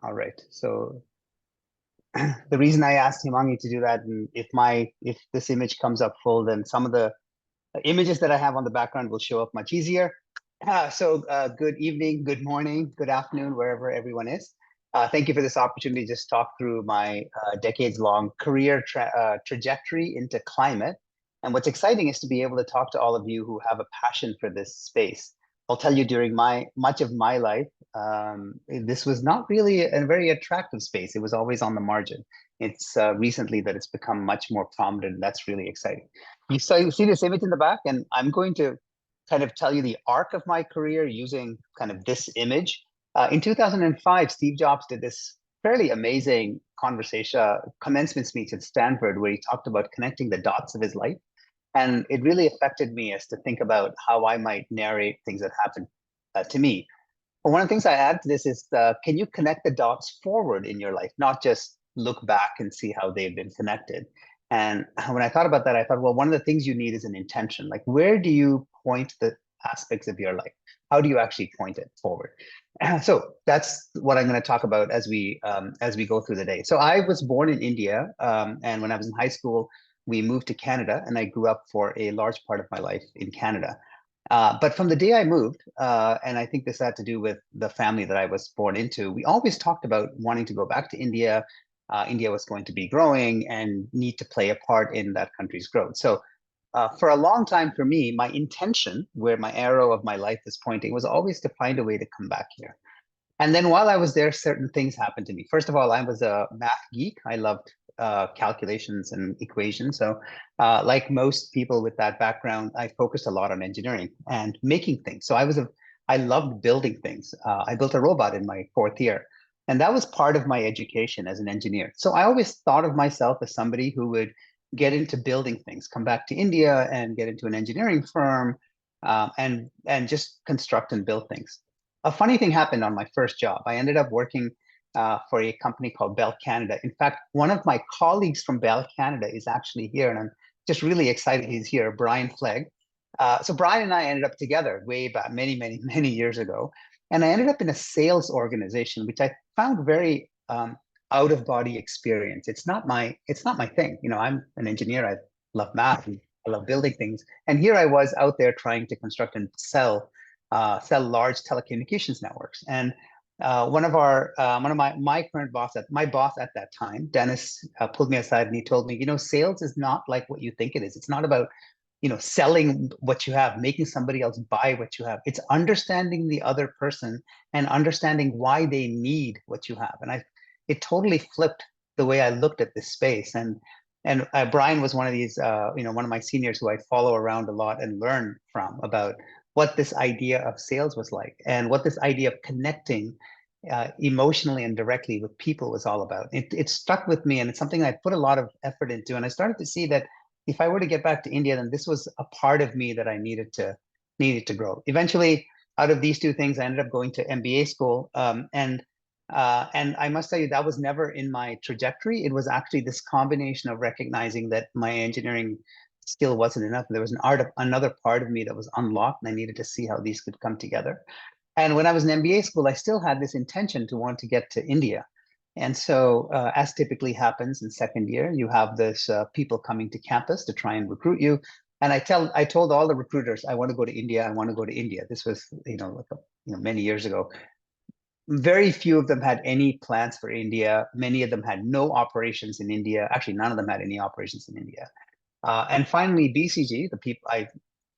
All right. So the reason I asked Himangi to do that, and if this image comes up full, then some of the images that I have on the background will show up much easier. Good evening, good morning, good afternoon, wherever everyone is. Thank you for this opportunity to just talk through my decades-long career trajectory into climate. And what's exciting is to be able to talk to all of you who have a passion for this space. I'll tell you, during much of my life, this was not really a very attractive space. It was always on the margin. It's recently that it's become much more prominent, and that's really exciting. You see this image in the back, and I'm going to kind of tell you the arc of my career using kind of this image. In 2005, Steve Jobs did this fairly amazing commencement speech at Stanford, where he talked about connecting the dots of his life. And it really affected me as to think about how I might narrate things that happened to me. But one of the things I add to this is, can you connect the dots forward in your life, not just look back and see how they've been connected? And when I thought about that, I thought, well, one of the things you need is an intention. Like, where do you point the aspects of your life? How do you actually point it forward? So that's what I'm going to talk about as we go through the day. So I was born in India, and when I was in high school, we moved to Canada, and I grew up for a large part of my life in Canada. But from the day I moved, and I think this had to do with the family that I was born into, we always talked about wanting to go back to India. India was going to be growing and need to play a part in that country's growth. So for a long time for me, my intention, where my arrow of my life is pointing, was always to find a way to come back here. And then while I was there, certain things happened to me. First of all, I was a math geek. I loved calculations and equations. So like most people with that background, I focused a lot on engineering and making things. So I loved building things. I built a robot in my fourth year. And that was part of my education as an engineer. So I always thought of myself as somebody who would get into building things, come back to India and get into an engineering firm, and just construct and build things. A funny thing happened on my first job. I ended up working for a company called Bell Canada. In fact, one of my colleagues from Bell Canada is actually here, and I'm just really excited he's here, Brian Flegg. So Brian and I ended up together way back many, many, many years ago. And I ended up in a sales organization, which I found very out of body experience. It's not my thing. You know, I'm an engineer. I love math. And I love building things. And here I was out there trying to construct and sell large telecommunications networks. And one of my current my boss at that time, Dennis, pulled me aside and he told me, you know, sales is not like what you think it is. It's not about, you know, selling what you have, making somebody else buy what you have. It's understanding the other person and understanding why they need what you have. And it totally flipped the way I looked at this space. And Brian was one of these, one of my seniors who I follow around a lot and learn from about what this idea of sales was like and what this idea of connecting emotionally and directly with people was all about. It stuck with me, and it's something I put a lot of effort into. And I started to see that if I were to get back to India, then this was a part of me that I needed to grow. Eventually, out of these two things, I ended up going to MBA school, and I must tell you that was never in my trajectory. It was actually this combination of recognizing that my engineering skill wasn't enough. There was another part of me that was unlocked, and I needed to see how these could come together. And when I was in MBA school, I still had this intention to want to get to India. And so, as typically happens in second year, you have this people coming to campus to try and recruit you. And I told all the recruiters, I want to go to India. I want to go to India. This was, many years ago. Very few of them had any plans for India. Many of them had no operations in India. Actually, none of them had any operations in India. And finally, BCG, the people I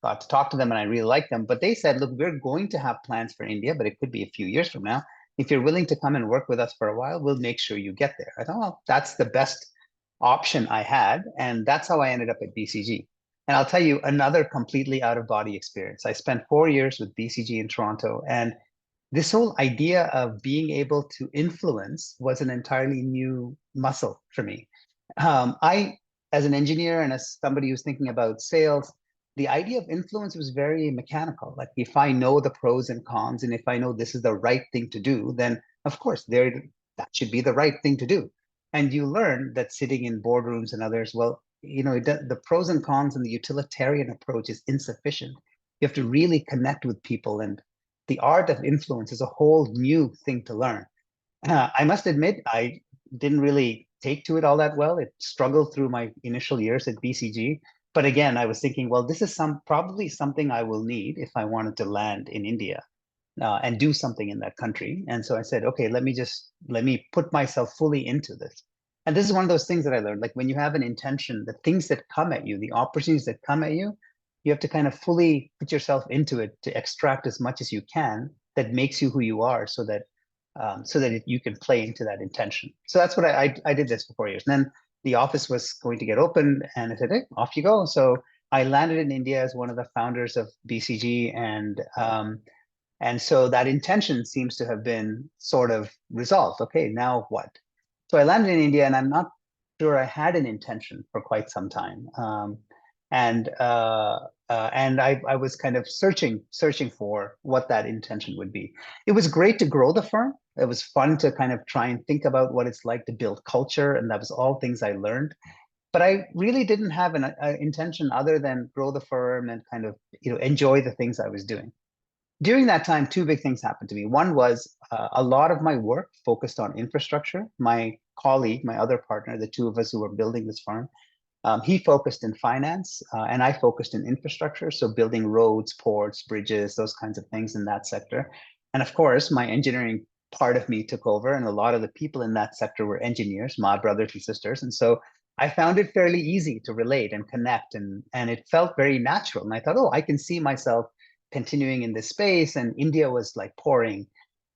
got to talk to them and I really liked them, but they said, look, we're going to have plans for India, but it could be a few years from now. If you're willing to come and work with us for a while, we'll make sure you get there. I thought, well, that's the best option I had. And that's how I ended up at BCG. And I'll tell you another completely out of body experience. I spent 4 years with BCG in Toronto, and this whole idea of being able to influence was an entirely new muscle for me. As an engineer and as somebody who's thinking about sales, the idea of influence was very mechanical. Like, if I know the pros and cons, and if I know this is the right thing to do, then of course that should be the right thing to do. And you learn that sitting in boardrooms and others, well, the pros and cons and the utilitarian approach is insufficient. You have to really connect with people, and the art of influence is a whole new thing to learn. I must admit, I didn't really take to it all that well. It struggled through my initial years at BCG. But again, I was thinking, well, this is probably something I will need if I wanted to land in India and do something in that country. And so I said, okay, let me put myself fully into this. And this is one of those things that I learned. Like when you have an intention, the things that come at you, the opportunities that come at you, you have to kind of fully put yourself into it to extract as much as you can that makes you who you are, so that you can play into that intention. So that's what I did this for 4 years. And then the office was going to get opened, and I said, hey, off you go. So I landed in India as one of the founders of BCG, and so that intention seems to have been sort of resolved. Okay, now what? So I landed in India, and I'm not sure I had an intention for quite some time. And I was kind of searching for what that intention would be. It was great to grow the firm. It was fun to kind of try and think about what it's like to build culture, and that was all things I learned. But I really didn't have an intention other than grow the firm and kind of enjoy the things I was doing. During that time, two big things happened to me. One was a lot of my work focused on infrastructure. My colleague, my other partner, the two of us who were building this farm, he focused in finance, and I focused in infrastructure, so building roads, ports, bridges, those kinds of things in that sector. And of course, my engineering part of me took over, and a lot of the people in that sector were engineers, my brothers and sisters. And so I found it fairly easy to relate and connect, and it felt very natural. And I thought, oh, I can see myself continuing in this space. And India was like pouring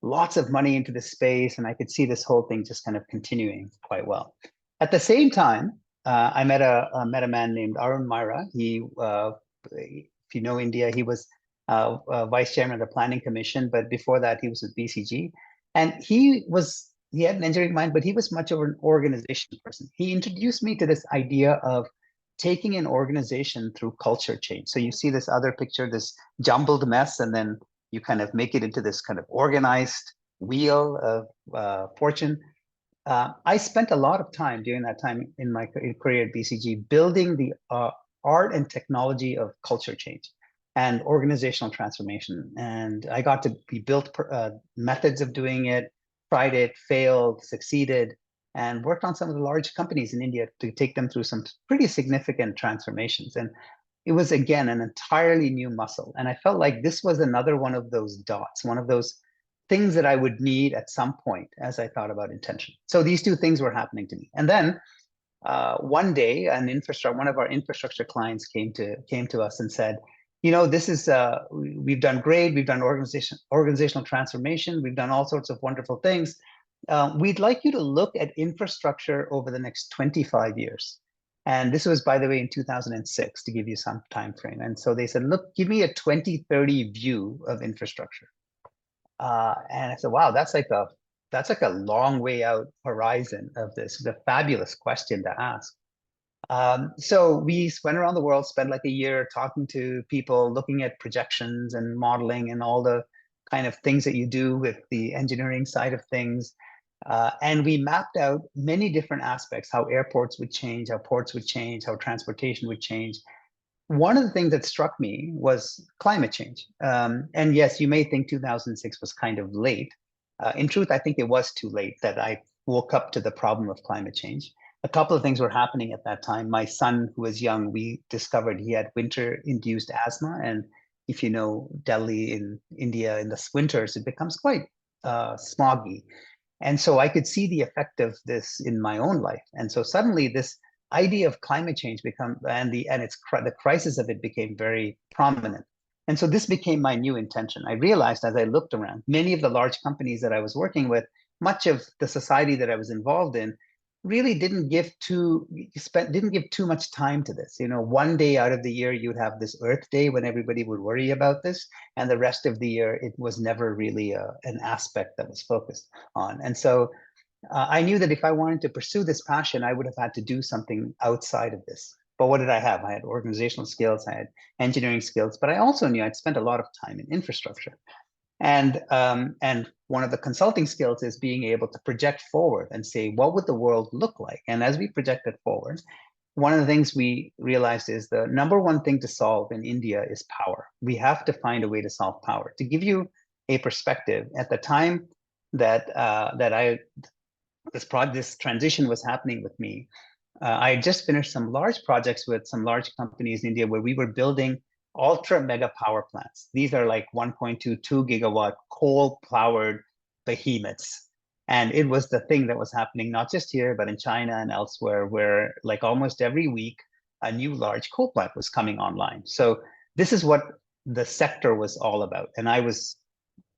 lots of money into this space, and I could see this whole thing just kind of continuing quite well. At the same time, I met a man named Arun Myra. If you know India, he was vice chairman of the planning commission, but before that, he was with BCG, and he had an engineering mind, but he was much of an organization person. He introduced me to this idea of taking an organization through culture change. So you see this other picture, this jumbled mess, and then you kind of make it into this kind of organized wheel of fortune. I spent a lot of time during that time in my career at BCG building the art and technology of culture change and organizational transformation. And I got to be built methods of doing it, tried it, failed, succeeded, and worked on some of the large companies in India to take them through some pretty significant transformations. And it was, again, an entirely new muscle. And I felt like this was another one of those dots, one of those things that I would need at some point as I thought about intention. So these two things were happening to me. And then one day, one of our infrastructure clients came to us and said, this is we've done great. We've done organizational transformation. We've done all sorts of wonderful things. We'd like you to look at infrastructure over the next 25 years. And this was, by the way, in 2006, to give you some time frame. And so they said, look, give me a 2030 view of infrastructure. And I said, wow, that's like a long way out horizon of this. It's a fabulous question to ask. So we went around the world, spent like a year talking to people, looking at projections and modeling and all the kind of things that you do with the engineering side of things. And we mapped out many different aspects, how airports would change, how ports would change, how transportation would change. One of the things that struck me was climate change. And yes, you may think 2006 was kind of late. In truth, I think it was too late that I woke up to the problem of climate change. A couple of things were happening at that time. My son, who was young, we discovered he had winter-induced asthma. And if you know Delhi in India in the winters, it becomes quite smoggy. And so I could see the effect of this in my own life. And so suddenly this idea of climate change the crisis of it became very prominent. And so this became my new intention. I realized as I looked around, many of the large companies that I was working with, much of the society that I was involved in, really didn't give too much time to this. One day out of the year you'd have this Earth Day when everybody would worry about this, and the rest of the year it was never really an aspect that was focused on. And so I knew that if I wanted to pursue this passion, I would have had to do something outside of this. But what did I have? I had organizational skills, I had engineering skills, but I also knew I'd spent a lot of time in infrastructure. And one of the consulting skills is being able to project forward and say, what would the world look like? And as we projected forward, one of the things we realized is the number one thing to solve in India is power. We have to find a way to solve power. To give you a perspective, at the time, that this transition was happening with me. I had just finished some large projects with some large companies in India where we were building ultra mega power plants. These are like 1.2, 2 gigawatt coal powered behemoths. And it was the thing that was happening not just here, but in China and elsewhere, where like almost every week, a new large coal plant was coming online. So this is what the sector was all about. And I was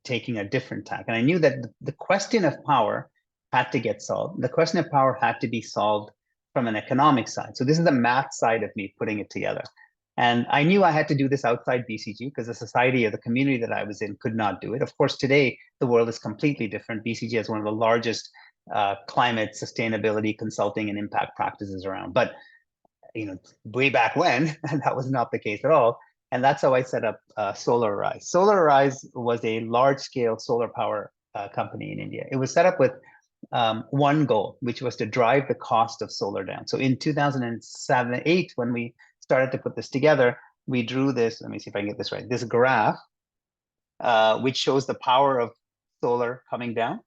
taking a different tack. And I knew that the question of power had to get solved. The question of power had to be solved from an economic side. So this is the math side of me putting it together. And I knew I had to do this outside BCG because the society or the community that I was in could not do it. Of course, today the world is completely different. BCG is one of the largest climate sustainability consulting and impact practices around. But way back when, that was not the case at all. And that's how I set up Solar Rise. Solar Rise was a large-scale solar power company in India. It was set up with one goal, which was to drive the cost of solar down. So in 2007, 8, when we started to put this together, we drew this, let me see if I can get this right, this graph, which shows the power of solar coming down.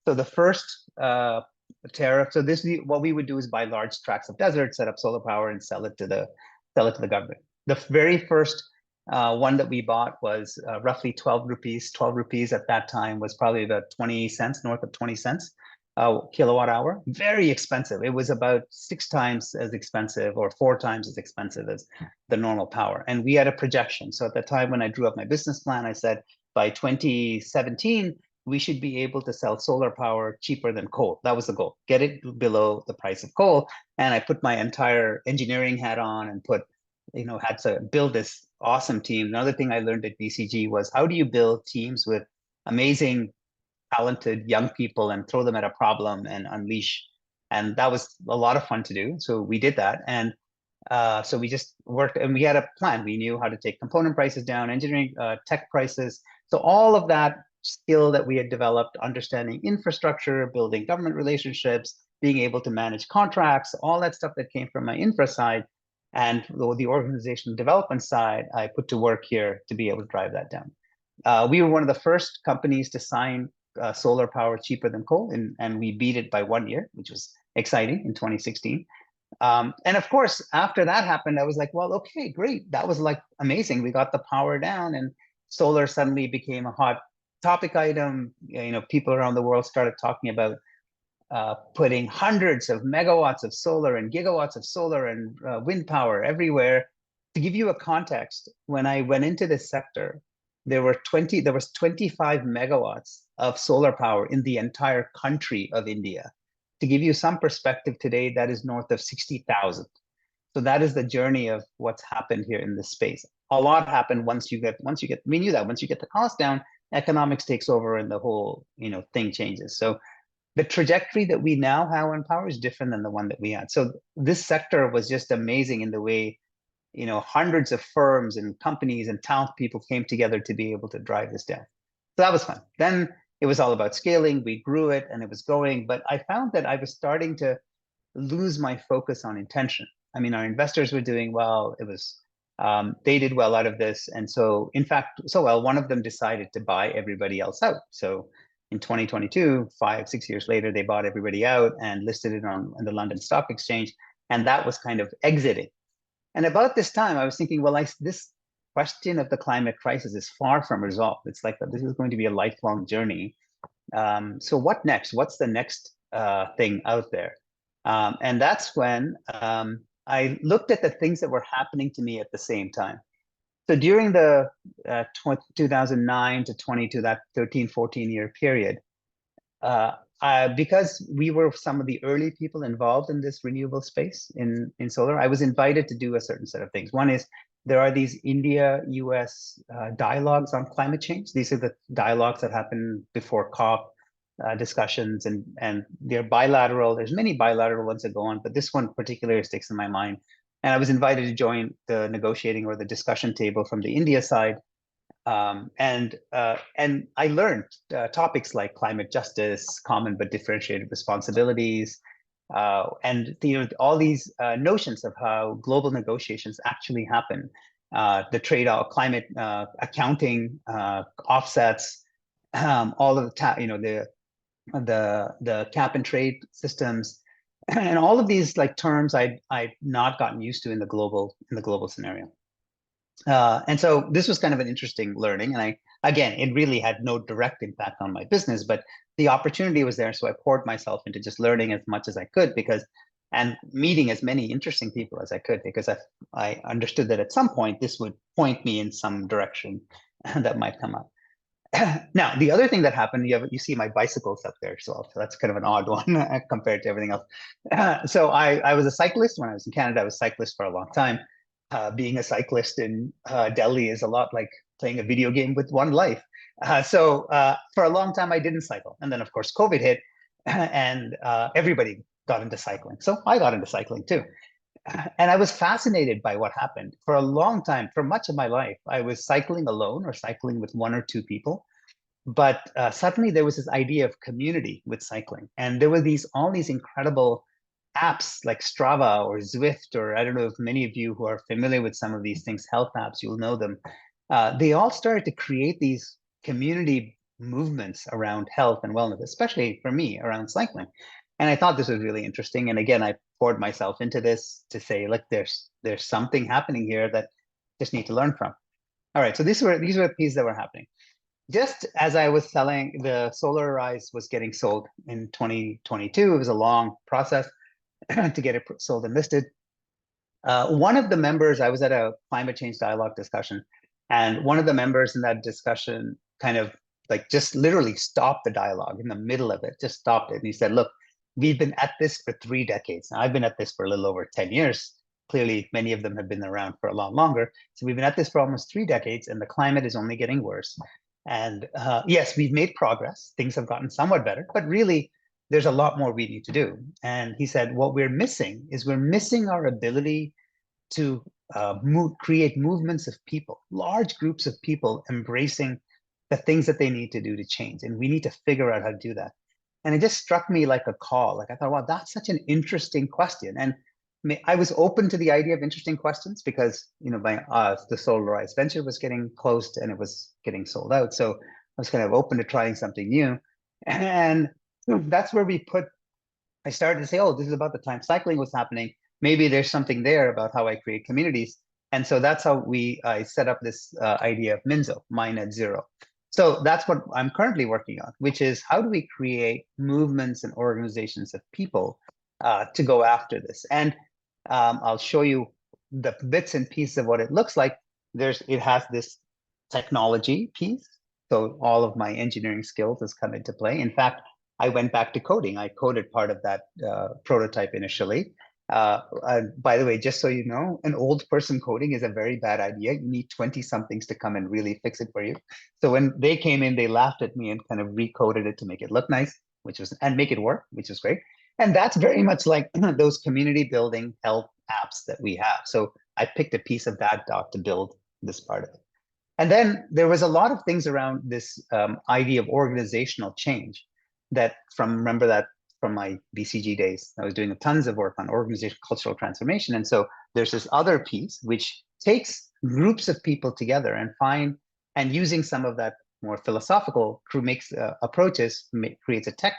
So the first tariff, so this, what we would do is buy large tracts of desert, set up solar power and sell it to the government. The very first one that we bought was roughly 12 rupees. 12 rupees at that time was probably about 20 cents, north of 20 cents kilowatt hour. Very expensive. It was about 6 times as expensive or 4 times as expensive as the normal power. And we had a projection. So at the time when I drew up my business plan, I said by 2017, we should be able to sell solar power cheaper than coal. That was the goal. Get it below the price of coal. And I put my entire engineering hat on and had to build this awesome team. Another thing I learned at BCG was how do you build teams with amazing, talented young people and throw them at a problem and unleash. And that was a lot of fun to do. So we did that. And so we just worked and we had a plan. We knew how to take component prices down, engineering, tech prices. So all of that skill that we had developed, understanding infrastructure, building government relationships, being able to manage contracts, all that stuff that came from my infra side and the organizational development side, I put to work here to be able to drive that down. We were one of the first companies to sign solar power cheaper than coal, and we beat it by 1 year, which was exciting in 2016. And of course, after that happened, I was like, well, okay, great. That was like amazing. We got the power down and solar suddenly became a hot topic item. People around the world started talking about putting hundreds of megawatts of solar and gigawatts of solar and wind power everywhere. To give you a context, when I went into this sector, there was 25 megawatts of solar power in the entire country of India. To give you some perspective today, that is north of 60,000. So that is the journey of what's happened here in this space. A lot happened once you get, we knew that once you get the cost down, economics takes over and the whole, thing changes. So the trajectory that we now have on power is different than the one that we had. So this sector was just amazing in the way, hundreds of firms and companies and talent people came together to be able to drive this down. So that was fun. Then it was all about scaling. We grew it and it was going, but I found that I was starting to lose my focus on intention. I mean, our investors were doing well. It was, they did well out of this. And so, in fact, so well, one of them decided to buy everybody else out. So in 2022, 5-6 years later, they bought everybody out and listed it on the London Stock Exchange. And that was kind of exiting. And about this time, I was thinking, well, this question of the climate crisis is far from resolved. It's like this is going to be a lifelong journey. So what next? What's the next thing out there? And that's when I looked at the things that were happening to me at the same time. So during the 2009 to 22, that 13, 14-year period, because we were some of the early people involved in this renewable space in solar, I was invited to do a certain set of things. One is there are these India-US dialogues on climate change. These are the dialogues that happen before COP discussions, and they're bilateral. There's many bilateral ones that go on, but this one particularly sticks in my mind. And I was invited to join the negotiating or the discussion table from the India side. And I learned topics like climate justice, common but differentiated responsibilities, and all these notions of how global negotiations actually happen, the trade-off, climate accounting, offsets, all of the cap and trade systems, and all of these like terms I'd not gotten used to in the global scenario. And so this was kind of an interesting learning. And again, it really had no direct impact on my business, but the opportunity was there. So I poured myself into just learning as much as I could and meeting as many interesting people as I could, because I understood that at some point this would point me in some direction that might come up. Now, the other thing that happened, you see my bicycles up there, so that's kind of an odd one compared to everything else. So I was a cyclist when I was in Canada. I was a cyclist for a long time. Being a cyclist in Delhi is a lot like playing a video game with one life. So for a long time, I didn't cycle. And then, of course, COVID hit and everybody got into cycling. So I got into cycling too. And I was fascinated by what happened. For a long time, for much of my life, I was cycling alone or cycling with one or two people. But suddenly there was this idea of community with cycling. And there were all these incredible apps like Strava or Zwift, or I don't know if many of you who are familiar with some of these things, health apps, you'll know them. They all started to create these community movements around health and wellness, especially for me around cycling. And I thought this was really interesting. And again, I poured myself into this to say, look, there's something happening here that just need to learn from. All right, so these were the pieces that were happening. Just as I was selling, the Solarize was getting sold in 2022. It was a long process to get it sold and listed. One of the members, I was at a climate change dialogue discussion, and one of the members in that discussion kind of like just literally stopped the dialogue in the middle of it, just stopped it. And he said, look, we've been at this for 3 decades. Now, I've been at this for a little over 10 years. Clearly, many of them have been around for a lot longer. So we've been at this for almost 3 decades, and the climate is only getting worse. And yes, we've made progress. Things have gotten somewhat better, but really, there's a lot more we need to do. And he said, what we're missing is we're missing our ability to create movements of people, large groups of people embracing the things that they need to do to change. And we need to figure out how to do that. And it just struck me like a call. Like I thought, wow, that's such an interesting question. And I was open to the idea of interesting questions because, the Solarize venture was getting closed and it was getting sold out. So I was kind of open to trying something new. And that's where I started to say, oh, this is about the time cycling was happening. Maybe there's something there about how I create communities. And so that's how I set up this idea of Mynzo, Mine at Zero. So that's what I'm currently working on, which is how do we create movements and organizations of people to go after this? And I'll show you the bits and pieces of what it looks like. It has this technology piece. So all of my engineering skills has come into play. In fact, I went back to coding. I coded part of that prototype initially. By the way, just so you know, an old person coding is a very bad idea. You need 20-somethings to come and really fix it for you. So when they came in, they laughed at me and kind of recoded it to make it look nice, and make it work, which is great. And that's very much like those community building health apps that we have. So I picked a piece of that to build this part of it. And then there was a lot of things around this idea of organizational change remember that from my BCG days, I was doing tons of work on organizational cultural transformation. And so there's this other piece which takes groups of people together and using some of that more philosophical approaches, creates a tech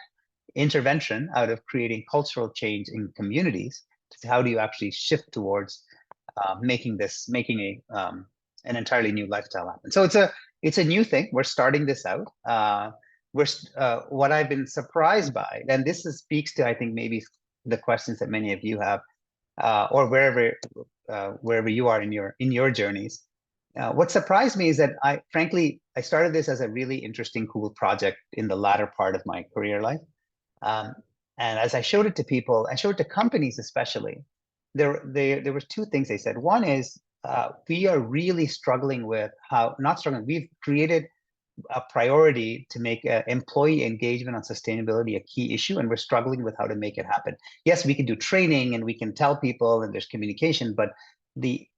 intervention out of creating cultural change in communities. How do you actually shift towards making an entirely new lifestyle happen? So it's a new thing. We're starting this out. What I've been surprised by, and this speaks to, I think, maybe the questions that many of you have, or wherever you are in your journeys. What surprised me is that I started this as a really interesting, cool project in the latter part of my career life. And as I showed it to people, I showed it to companies especially, there were two things they said. One is, we are really struggling with we've created a priority to make employee engagement on sustainability a key issue, and we're struggling with how to make it happen. Yes, we can do training and we can tell people and there's communication, but the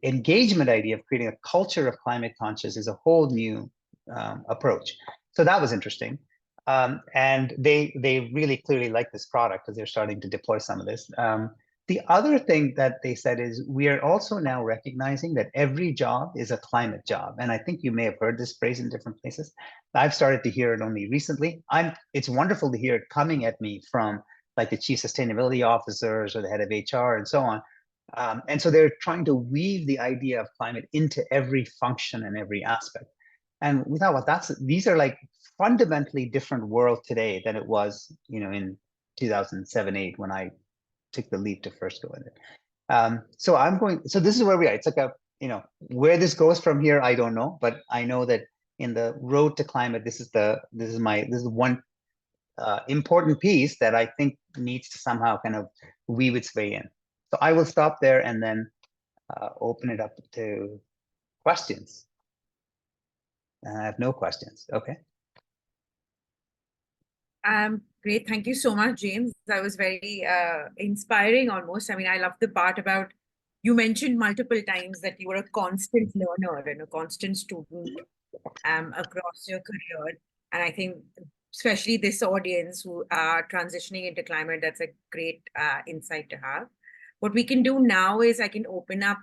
engagement idea of creating a culture of climate conscious is a whole new approach. So that was interesting. And they really clearly like this product because they're starting to deploy some of this. The other thing that they said is we are also now recognizing that every job is a climate job. And I think you may have heard this phrase in different places. I've started to hear it only recently. It's wonderful to hear it coming at me from like the chief sustainability officers or the head of HR and so on. And so they're trying to weave the idea of climate into every function and every aspect. And we thought, well, these are like fundamentally different world today than it was, in 2007, 8 when I took the leap to first go in it. So this is where we are. It's like where this goes from here, I don't know, but I know that in the road to climate, this is one important piece that I think needs to somehow kind of weave its way in. So I will stop there and then open it up to questions. I have no questions. Okay. Great. Thank you so much, James. That was very inspiring almost. I mean, I love the part about you mentioned multiple times that you were a constant learner and a constant student across your career. And I think especially this audience who are transitioning into climate, that's a great insight to have. What we can do now is I can open up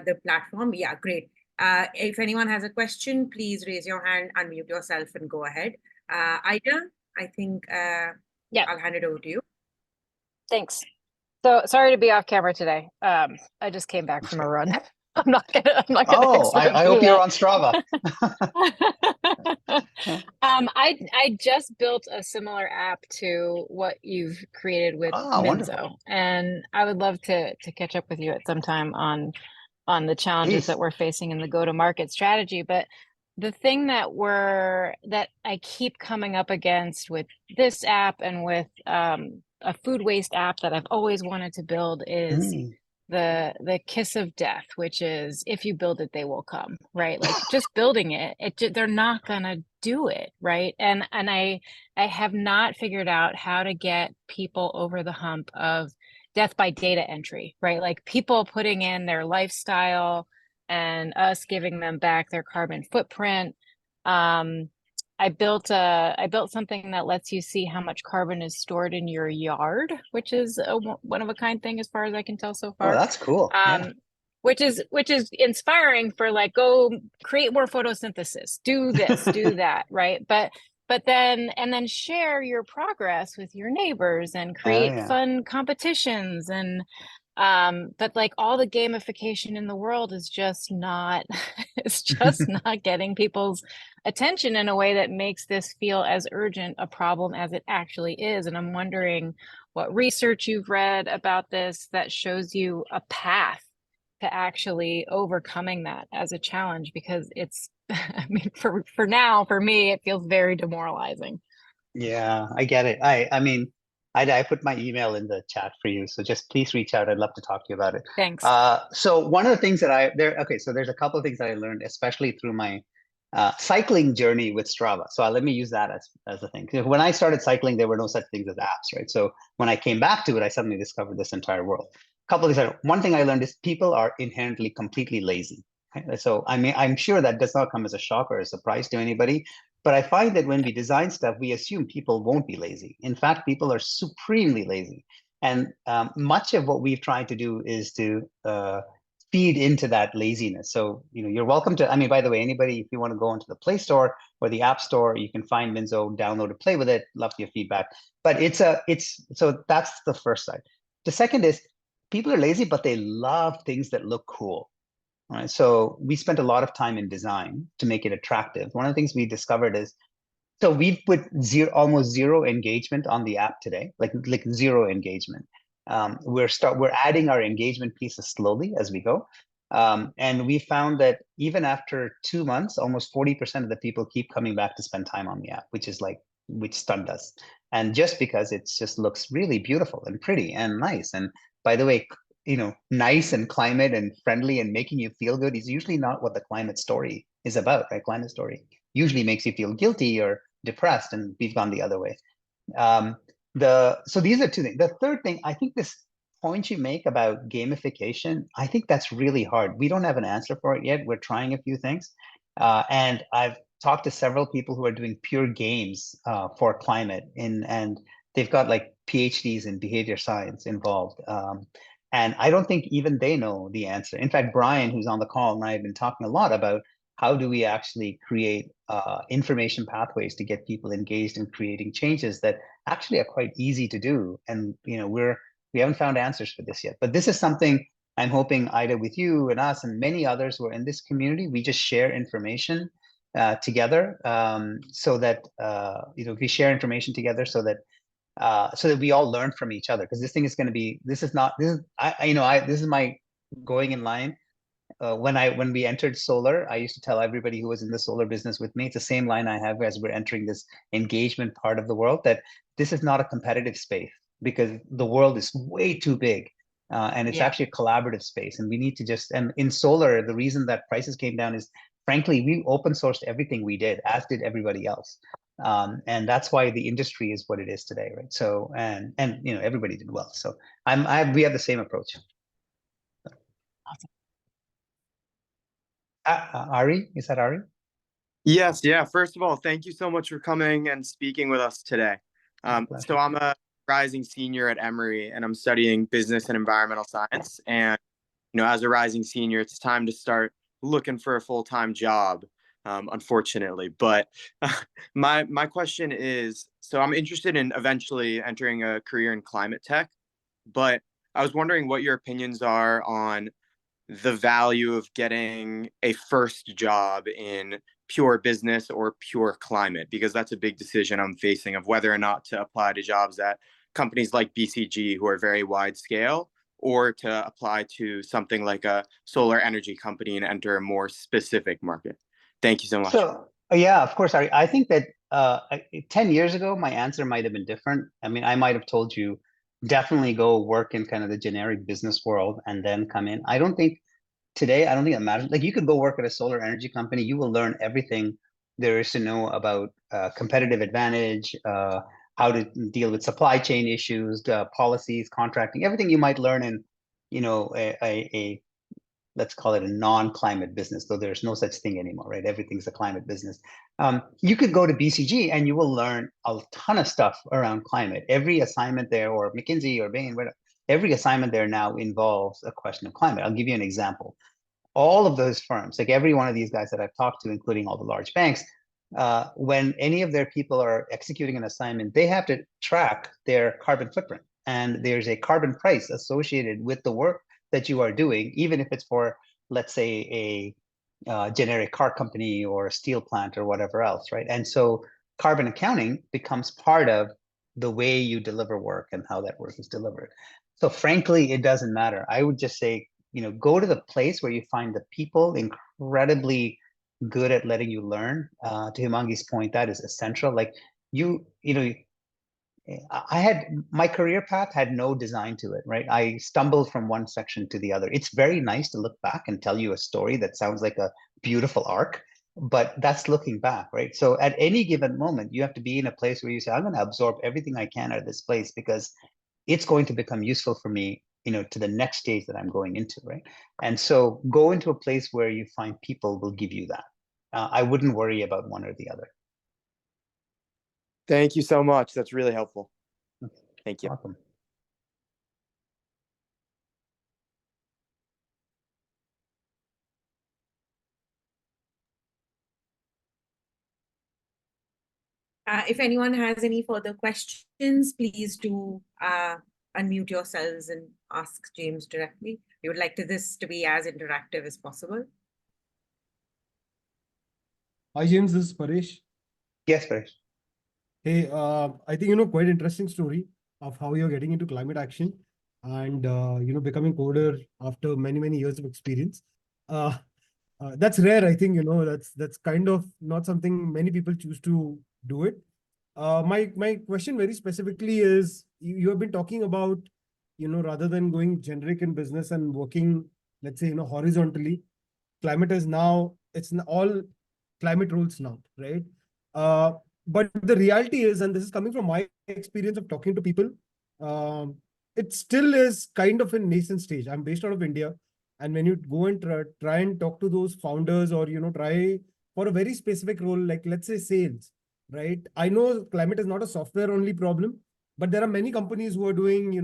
the platform. Yeah, great. If anyone has a question, please raise your hand, unmute yourself and go ahead. Ida, I think yeah, I'll hand it over to you. Thanks. So sorry to be off camera today. I just came back from a run. I'm not gonna Oh, I hope you're on Strava. I just built a similar app to what you've created with Mynzo, wonderful. and I would love to catch up with you at some time on the challenges that we're facing in the go-to-market strategy. But the thing that I keep coming up against with this app and with a food waste app that I've always wanted to build is the kiss of death, which is if you build it, they will come, right? Like just building it, they're not gonna do it, right? And I have not figured out how to get people over the hump of death by data entry, right? Like people putting in their lifestyle and us giving them back their carbon footprint. I built something that lets you see how much carbon is stored in your yard, which is a one of a kind thing as far as I can tell so far. Oh, that's cool. Yeah. Which is inspiring for like, go create more photosynthesis, do this, do that, right? But then share your progress with your neighbors and create fun competitions and but like all the gamification in the world is just not it's just not getting people's attention in a way that makes this feel as urgent a problem as it actually is. And I'm wondering what research you've read about this that shows you a path to actually overcoming that as a challenge, because it's I mean for now, for me, it feels very demoralizing. Yeah, I get it. I mean, I put my email in the chat for you, so just please reach out. I'd love to talk to you about it. Thanks. So one of the things that so there's a couple of things that I learned, especially through my cycling journey with Strava. So let me use that as a thing. When I started cycling, there were no such things as apps, right? So when I came back to it, I suddenly discovered this entire world. A couple of things. One thing I learned is people are inherently completely lazy. Okay? So I mean, I'm sure that does not come as a shock or a surprise to anybody. But I find that when we design stuff, we assume people won't be lazy. In fact, people are supremely lazy. And much of what we've tried to do is to feed into that laziness. So, you're welcome to, I mean, by the way, anybody, if you want to go into the Play Store or the App Store, you can find Mynzo, download it, play with it, love your feedback. But so that's the first side. The second is people are lazy, but they love things that look cool. All right, so we spent a lot of time in design to make it attractive. One of the things we discovered is, so we've put almost zero engagement on the app today, like zero engagement. We're adding our engagement pieces slowly as we go. And we found that even after 2 months, almost 40% of the people keep coming back to spend time on the app, which stunned us. And just because it just looks really beautiful and pretty and nice. And by the way, nice and climate and friendly and making you feel good is usually not what the climate story is about, right? Climate story usually makes you feel guilty or depressed, and we've gone the other way. So these are two things. The third thing, I think this point you make about gamification, I think that's really hard. We don't have an answer for it yet. We're trying a few things. And I've talked to several people who are doing pure games for climate, and they've got like PhDs in behavior science involved. And I don't think even they know the answer. In fact, Brian, who's on the call, and I have been talking a lot about how do we actually create information pathways to get people engaged in creating changes that actually are quite easy to do. And we haven't found answers for this yet. But this is something I'm hoping, Ida, with you and us and many others who are in this community, we just share information together, so that we share information together so that we all learn from each other, because this thing is going to be, this is my going in line. When we entered solar, I used to tell everybody who was in the solar business with me, it's the same line I have as we're entering this engagement part of the world, that this is not a competitive space, because the world is way too big. And it's actually a collaborative space, and we need to and in solar, the reason that prices came down is, frankly, we open sourced everything we did, as did everybody else. And that's why the industry is what it is today, right? So, and everybody did well. So we have the same approach. Awesome. Ari, is that Ari? Yes, yeah. First of all, thank you so much for coming and speaking with us today. So I'm a rising senior at Emory, and I'm studying business and environmental science. And as a rising senior, it's time to start looking for a full-time job, unfortunately. But my question is, so I'm interested in eventually entering a career in climate tech, but I was wondering what your opinions are on the value of getting a first job in pure business or pure climate, because that's a big decision I'm facing of whether or not to apply to jobs at companies like BCG, who are very wide scale, or to apply to something like a solar energy company and enter a more specific market. Thank you so much. So, yeah, of course, Ari. I think that 10 years ago, my answer might have been different. I mean, I might have told you, definitely go work in kind of the generic business world and then come in. I don't think it matters. Like, you could go work at a solar energy company, you will learn everything there is to know about competitive advantage, how to deal with supply chain issues, policies, contracting, everything you might learn in, a let's call it a non-climate business, though there's no such thing anymore, right? Everything's a climate business. You could go to BCG and you will learn a ton of stuff around climate. Every assignment there, or McKinsey or Bain, every assignment there now involves a question of climate. I'll give you an example. All of those firms, like every one of these guys that I've talked to, including all the large banks, when any of their people are executing an assignment, they have to track their carbon footprint. And there's a carbon price associated with the work that you are doing, even if it's for, let's say, a generic car company or a steel plant or whatever else, right? And so carbon accounting becomes part of the way you deliver work and how that work is delivered. So frankly, it doesn't matter. I would just say, go to the place where you find the people incredibly good at letting you learn. To Himangi's point, that is essential. Like, my career path had no design to it, right? I stumbled from one section to the other. It's very nice to look back and tell you a story that sounds like a beautiful arc, but that's looking back, right? So at any given moment, you have to be in a place where you say, I'm going to absorb everything I can out of this place, because it's going to become useful for me, to the next stage that I'm going into, right? And so go into a place where you find people will give you that. I wouldn't worry about one or the other. Thank you so much. That's really helpful. Thank you. Welcome. If anyone has any further questions, please do unmute yourselves and ask James directly. We would like this to be as interactive as possible. Hi, James, this is Paresh. Yes, Paresh. Hey, I think, quite interesting story of how you're getting into climate action and, becoming coder after many, many years of experience. That's rare, I think, that's kind of not something many people choose to do it. My question very specifically is, you have been talking about, rather than going generic in business and working, let's say, horizontally, climate is now, all climate rules now, right? But the reality is, and this is coming from my experience of talking to people, it still is kind of in nascent stage. I'm based out of India. And when you go and try and talk to those founders, or, try for a very specific role, like let's say sales, right? I know climate is not a software only problem, but there are many companies who are doing,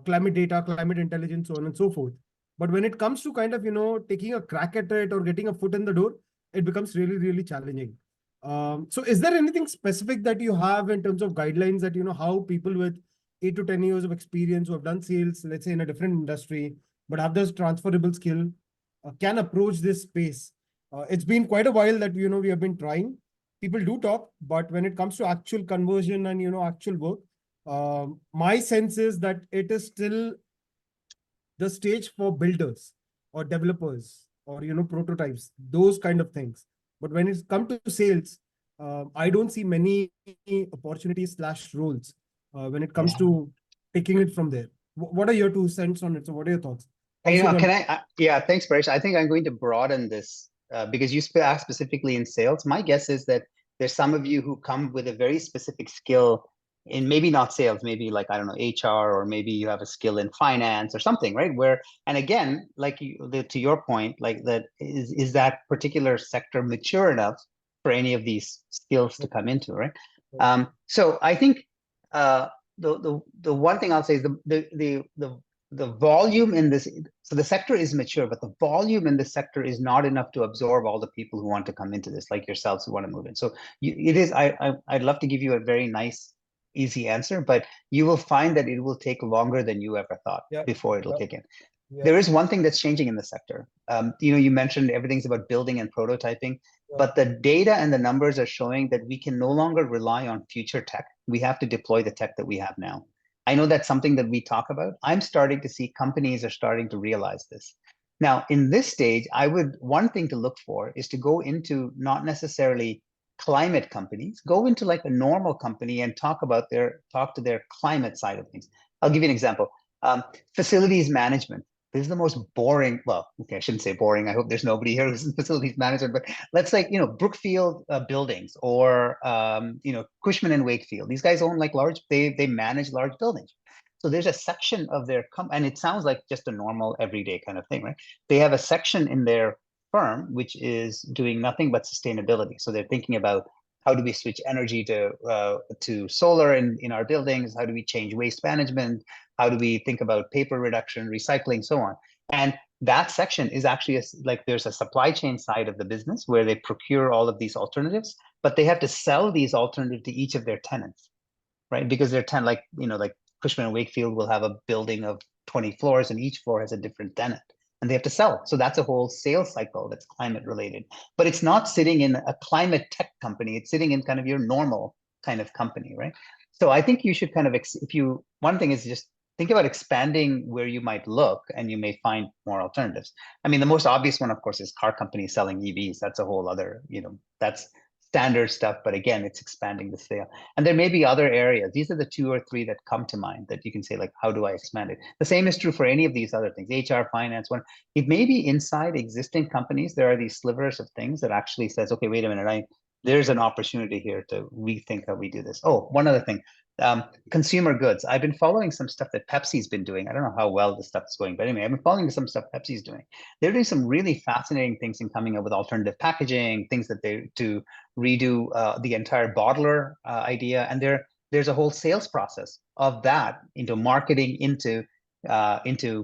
climate data, climate intelligence, so on and so forth. But when it comes to kind of, taking a crack at it or getting a foot in the door, it becomes really, really challenging. So is there anything specific that you have in terms of guidelines that, how people with 8 to 10 years of experience who have done sales, let's say in a different industry, but have this transferable skill, can approach this space? It's been quite a while that, we have been trying. People do talk, but when it comes to actual conversion and, actual work, my sense is that it is still the stage for builders or developers or, prototypes, those kind of things. But when it's come to sales, I don't see many opportunities / roles when it comes to taking it from there. What are your 2 cents on it? So what are your thoughts? Yeah, thanks, Paresh. I think I'm going to broaden this because you asked specifically in sales. My guess is that there's some of you who come with a very specific skill in maybe not sales, maybe like, I don't know, HR, or maybe you have a skill in finance or something, right? And again, like to your point, like that is that particular sector mature enough for any of these skills to come into, right? So I think the one thing I'll say is the volume in this, so the sector is mature, but the volume in this sector is not enough to absorb all the people who want to come into this, like yourselves who want to move in. So it is, I'd love to give you a very nice, easy answer, but you will find that it will take longer than you ever thought before it'll kick in. There is one thing that's changing in the sector. You mentioned everything's about building and prototyping, but the data and the numbers are showing that we can no longer rely on future tech. We have to deploy the tech that we have now. I know that's something that we talk about. I'm starting to see companies are starting to realize this. Now, in this stage, one thing to look for is to go into not necessarily climate companies, go into like a normal company and talk to their climate side of things. I'll give you an example. Facilities management. This is the most boring, well, okay, I shouldn't say boring. I hope there's nobody here who's in facilities management, but let's like, Brookfield buildings or, Cushman and Wakefield. These guys own like they manage large buildings. So there's a section of their and it sounds like just a normal everyday kind of thing, right? They have a section in their firm which is doing nothing but sustainability. So they're thinking about how do we switch energy to solar in our buildings? How do we change waste management? How do we think about paper reduction, recycling, so on? And that section is actually there's a supply chain side of the business where they procure all of these alternatives, but they have to sell these alternatives to each of their tenants, right? Because they're like Cushman and Wakefield will have a building of 20 floors and each floor has a different tenant and they have to sell. So that's a whole sales cycle that's climate related, but it's not sitting in a climate tech company. It's sitting in kind of your normal kind of company, right? So I think you should kind of, one thing is just think about expanding where you might look and you may find more alternatives. I mean, the most obvious one, of course, is car companies selling EVs. That's a whole other, that's standard stuff, but again, it's expanding the sale. And there may be other areas. These are the 2 or 3 that come to mind that you can say, like, how do I expand it? The same is true for any of these other things, HR, finance. It may be inside existing companies, there are these slivers of things that actually says, okay, wait a minute, there's an opportunity here to rethink how we do this. Oh, one other thing. Consumer goods. I've been following some stuff that Pepsi's been doing. I don't know how well this stuff is going, but anyway, I've been following some stuff Pepsi's doing. They're doing some really fascinating things in coming up with alternative packaging, things that to redo the entire bottler idea. And there's a whole sales process of that into marketing, into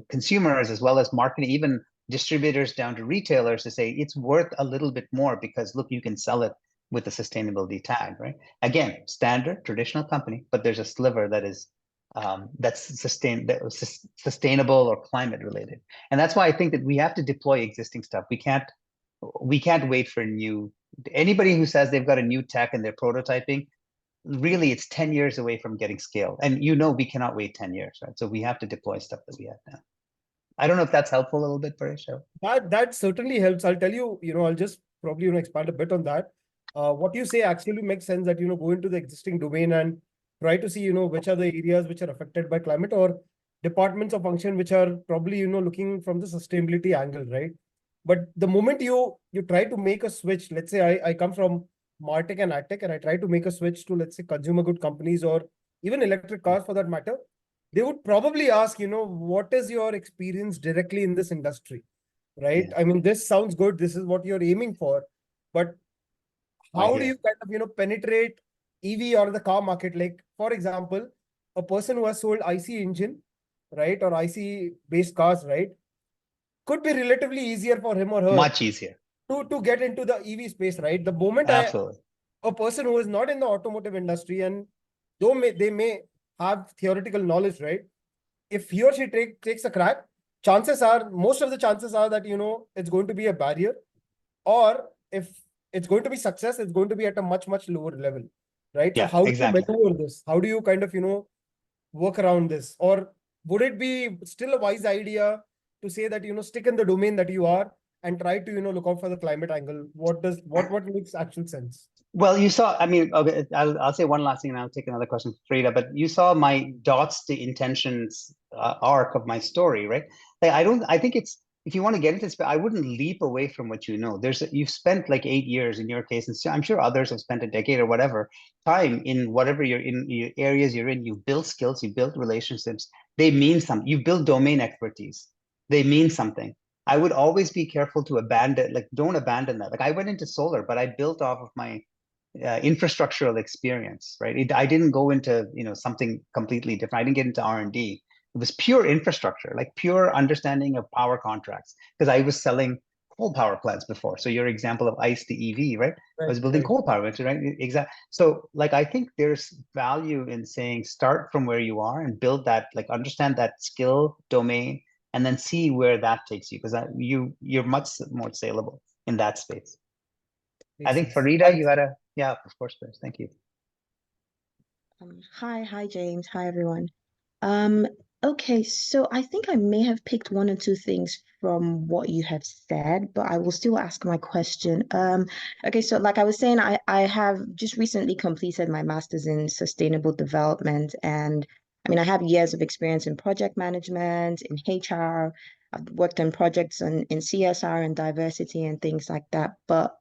consumers, as well as marketing, even distributors down to retailers, to say it's worth a little bit more because look, you can sell it with the sustainability tag, right? Again, standard traditional company, but there's a sliver that is that's sustainable or climate related, and that's why I think that we have to deploy existing stuff. We can't wait for anybody who says they've got a new tech and they're prototyping. Really, it's 10 years away from getting scale, and we cannot wait 10 years, right? So we have to deploy stuff that we have now. I don't know if that's helpful a little bit, Paresh. That certainly helps. I'll tell you, I'll just probably expand a bit on that. What you say actually makes sense, that go into the existing domain and try to see which are the areas which are affected by climate, or departments of function which are probably looking from the sustainability angle, right? But the moment you try to make a switch, let's say I come from Martech and AdTech and I try to make a switch to, let's say, consumer good companies or even electric cars for that matter, they would probably ask, what is your experience directly in this industry, right? Yeah. I mean, this sounds good. This is what you're aiming for, but how do you kind of, penetrate EV or the car market? Like, for example, a person who has sold IC engine, right, or IC-based cars, right, could be relatively easier for him or her Much easier. to get into the EV space, right? The moment Absolutely. a person who is not in the automotive industry, and though they may have theoretical knowledge, right? If he or she takes a crack, most of the chances are that, it's going to be a barrier, or if it's going to be success, it's going to be at a much, much lower level, right? So Yeah, how do you exactly. maneuver this? How do you kind of, work around this? Or would it be still a wise idea to say that, stick in the domain that you are and try to, look out for the climate angle? What makes actual sense? Well, you saw, I mean, okay, I'll say one last thing and I'll take another question from Frida, but you saw my dots to intentions arc of my story, right? Like, I think it's, if you want to get into this, I wouldn't leap away from what you know. You've spent like 8 years in your case, and so I'm sure others have spent a decade or whatever time in whatever you're in, your areas you're in. You build skills, you build relationships. They mean something. You build domain expertise. They mean something. I would always be careful to don't abandon that. Like, I went into solar, but I built off of my infrastructural experience, right? I didn't go into something completely different. I didn't get into R&D. It was pure infrastructure, like pure understanding of power contracts, because I was selling coal power plants before. So your example of ICE to EV, right? I was building coal power plants, right? Exactly. So like, I think there's value in saying start from where you are and build that, like understand that skill domain, and then see where that takes you, because you're much more saleable in that space. I think Farida, you had a, yeah, of course, please. Thank you. Hi, James. Hi, everyone. Um, okay, so I think I may have picked one or two things from what you have said, but I will still ask my question. Okay, so like I was saying, I have just recently completed my master's in sustainable development, and I mean, I have years of experience in project management, in HR. I've worked on projects in CSR and diversity and things like that. But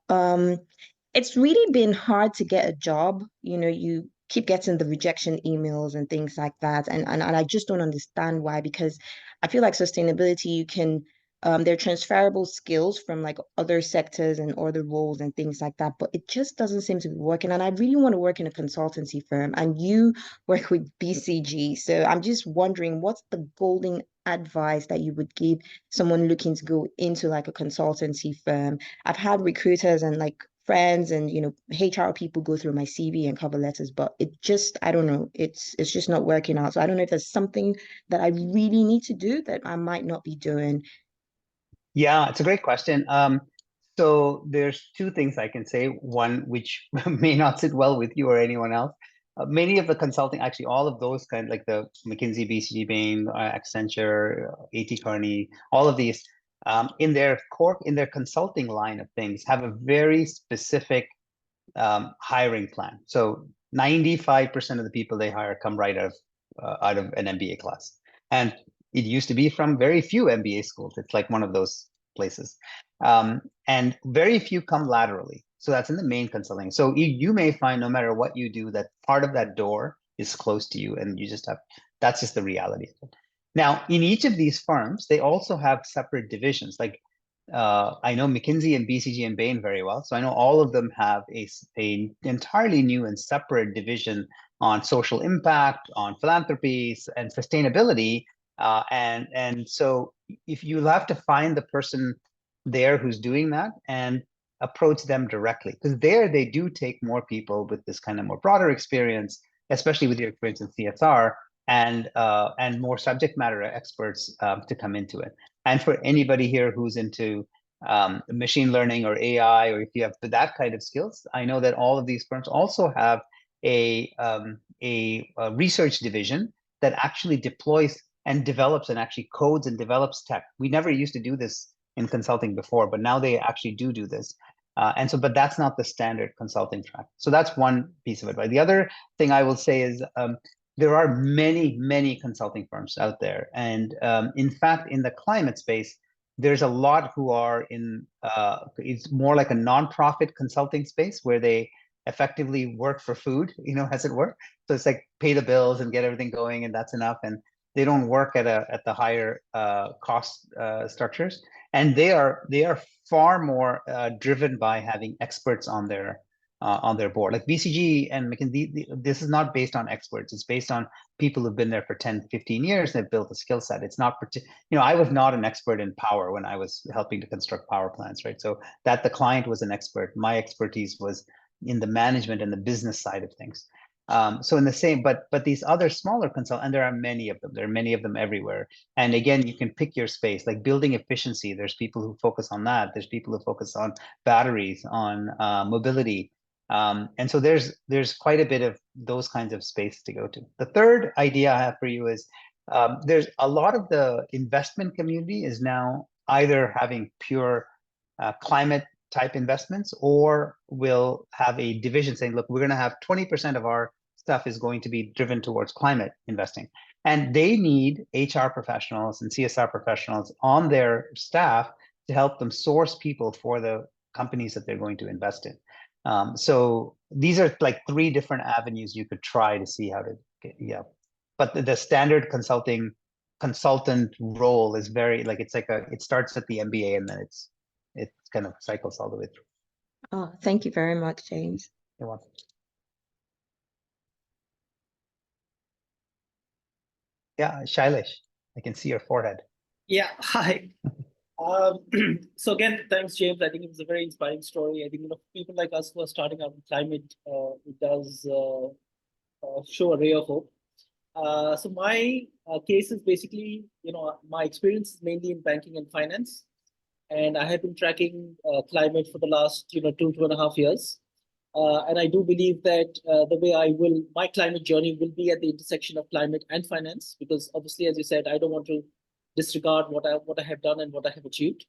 it's really been hard to get a job. You keep getting the rejection emails and things like that. And I just don't understand why, because I feel like sustainability, you can, there are transferable skills from like other sectors and other roles and things like that, but it just doesn't seem to be working. And I really want to work in a consultancy firm, and you work with BCG. So I'm just wondering, what's the golden advice that you would give someone looking to go into like a consultancy firm? I've had recruiters and like friends and HR people go through my CV and cover letters, but it just, I don't know, it's just not working out. So I don't know if there's something that I really need to do that I might not be doing. Yeah, it's a great question. So there's two things I can say. One, which may not sit well with you or anyone else. Many of the consulting, actually all of those kind, like the McKinsey, BCG, Bain, Accenture, A.T. Kearney, all of these, in their consulting line of things, have a very specific hiring plan. So 95% of the people they hire come right out of an MBA class, and it used to be from very few MBA schools. It's like one of those places, and very few come laterally. So that's in the main consulting. So you may find, no matter what you do, that part of that door is close to you, and you just have, that's just the reality of it. Now, in each of these firms, they also have separate divisions. Like I know McKinsey and BCG and Bain very well, so I know all of them have a entirely new and separate division on social impact, on philanthropies, and sustainability. And so if you'll have to find the person there who's doing that and approach them directly, because there they do take more people with this kind of more broader experience, especially with your experience in CSR, and more subject matter experts to come into it. And for anybody here who's into machine learning or AI, or if you have that kind of skills, I know that all of these firms also have a research division that actually deploys and develops and actually codes and develops tech. We never used to do this in consulting before, but now they actually do this. And so, but that's not the standard consulting track. So that's one piece of advice. The other thing I will say is there are many, many consulting firms out there. And in fact, in the climate space, there's a lot who are in, it's more like a nonprofit consulting space where they effectively work for food, as it were. So it's like pay the bills and get everything going, and that's enough. And they don't work at the higher cost structures. And they are far more driven by having experts on their on their board. Like BCG and McKinsey, this is not based on experts. It's based on people who've been there for 10, 15 years and have built a skill set. It's not, I was not an expert in power when I was helping to construct power plants, right? So that the client was an expert. My expertise was in the management and the business side of things. So in the same, but these other smaller consultants, and there are many of them. There are many of them everywhere. And again, you can pick your space, like building efficiency. There's people who focus on that. There's people who focus on batteries, on mobility. And so there's quite a bit of those kinds of space to go to. The third idea I have for you is there's a lot of the investment community is now either having pure climate type investments, or will have a division saying, look, we're going to have 20% of our stuff is going to be driven towards climate investing. And they need HR professionals and CSR professionals on their staff to help them source people for the companies that they're going to invest in. So these are like 3 different avenues you could try to see how to get, but the standard consultant role is very, like, it's like it starts at the MBA and then it kind of cycles all the way through. Oh, thank you very much, James. You're welcome. Yeah, Shailesh, I can see your forehead. Yeah, hi. So again, thanks, James. I think it was a very inspiring story. I think, people like us who are starting out in climate, it does show a ray of hope. So my case is basically, my experience is mainly in banking and finance. And I have been tracking climate for the last, 2.5 years. And I do believe that the way my climate journey will be at the intersection of climate and finance, because obviously, as you said, I don't want to disregard what I have done and what I have achieved.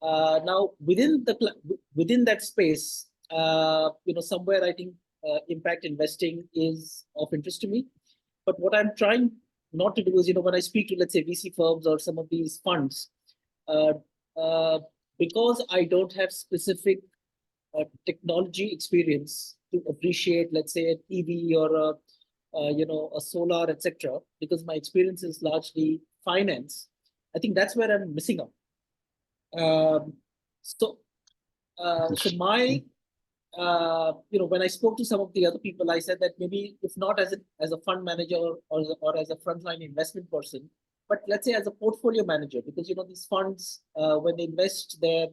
Now, within that space, somewhere I think impact investing is of interest to me. But what I'm trying not to do is, when I speak to, let's say, VC firms or some of these funds, because I don't have specific technology experience to appreciate, let's say, an EV or a solar, etc., because my experience is largely finance, I think that's where I'm missing out. So my, when I spoke to some of the other people, I said that maybe if not as a fund manager or as a frontline investment person, but let's say as a portfolio manager, because these funds, when they invest their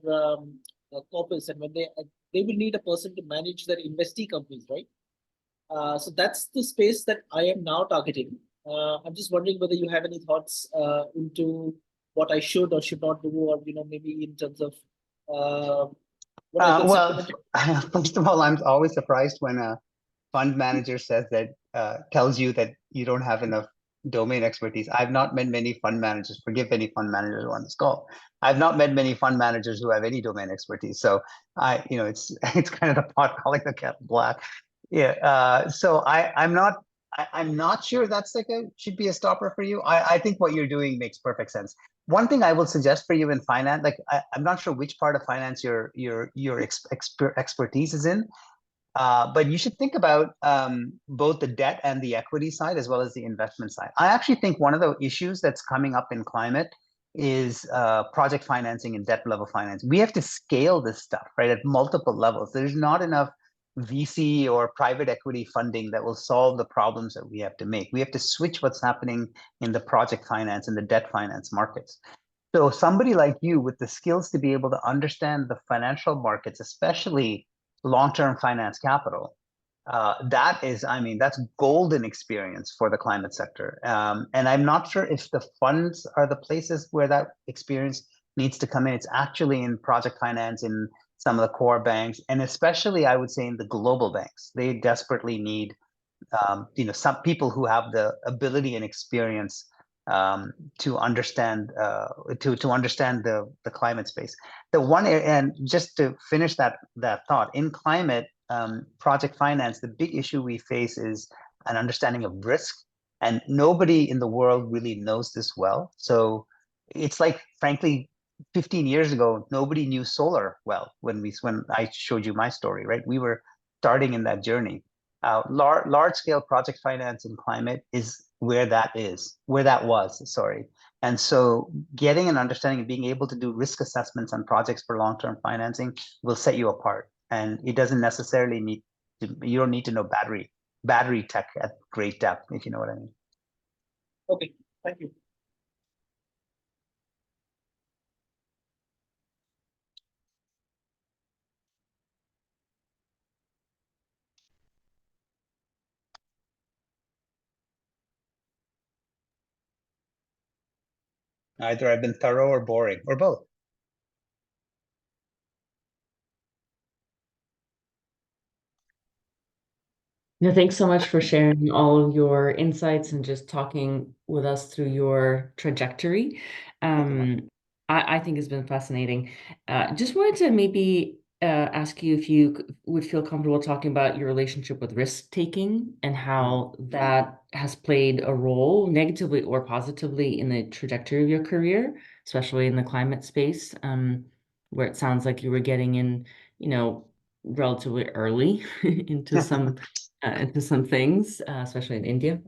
corpus, and when they will need a person to manage their investee companies, right? So that's the space that I am now targeting. I'm just wondering whether you have any thoughts into what I should or should not do, or maybe in terms of what I can well, first of all, I'm always surprised when a fund manager says that tells you that you don't have enough domain expertise. I've not met many fund managers. Forgive any fund managers on this call. I've not met many fund managers who have any domain expertise. So it's kind of the pot calling the kettle black. Yeah. So I'm not sure that's should be a stopper for you. I think what you're doing makes perfect sense. One thing I will suggest for you in finance, like I'm not sure which part of finance your expertise is in. But you should think about both the debt and the equity side, as well as the investment side. I actually think one of the issues that's coming up in climate is project financing and debt level finance. We have to scale this stuff, right, at multiple levels. There's not enough VC or private equity funding that will solve the problems that we have to make. We have to switch what's happening in the project finance and the debt finance markets. So somebody like you with the skills to be able to understand the financial markets, especially long-term finance capital, that's golden experience for the climate sector. And I'm not sure if the funds are the places where that experience needs to come in. It's actually in project finance, in some of the core banks, and especially I would say in the global banks. They desperately need some people who have the ability and experience to understand the climate space. The one, and just to finish that thought, in climate project finance, the big issue we face is an understanding of risk, and nobody in the world really knows this well. So it's like, frankly, 15 years ago, nobody knew solar well when I showed you my story, right? We were starting in that journey. Large scale project finance in climate is where that was. And so getting an understanding of being able to do risk assessments on projects for long-term financing will set you apart. and it doesn't necessarily need to, you don't need to know battery tech at great depth, if you know what I mean. Okay, thank you. Either I've been thorough or boring, or both. No, thanks so much for sharing all of your insights and just talking with us through your trajectory. I think it's been fascinating. Just wanted to maybe ask you if you would feel comfortable talking about your relationship with risk taking and how that has played a role, negatively or positively, in the trajectory of your career, especially in the climate space, where it sounds like you were getting in, relatively early into some things, especially in India.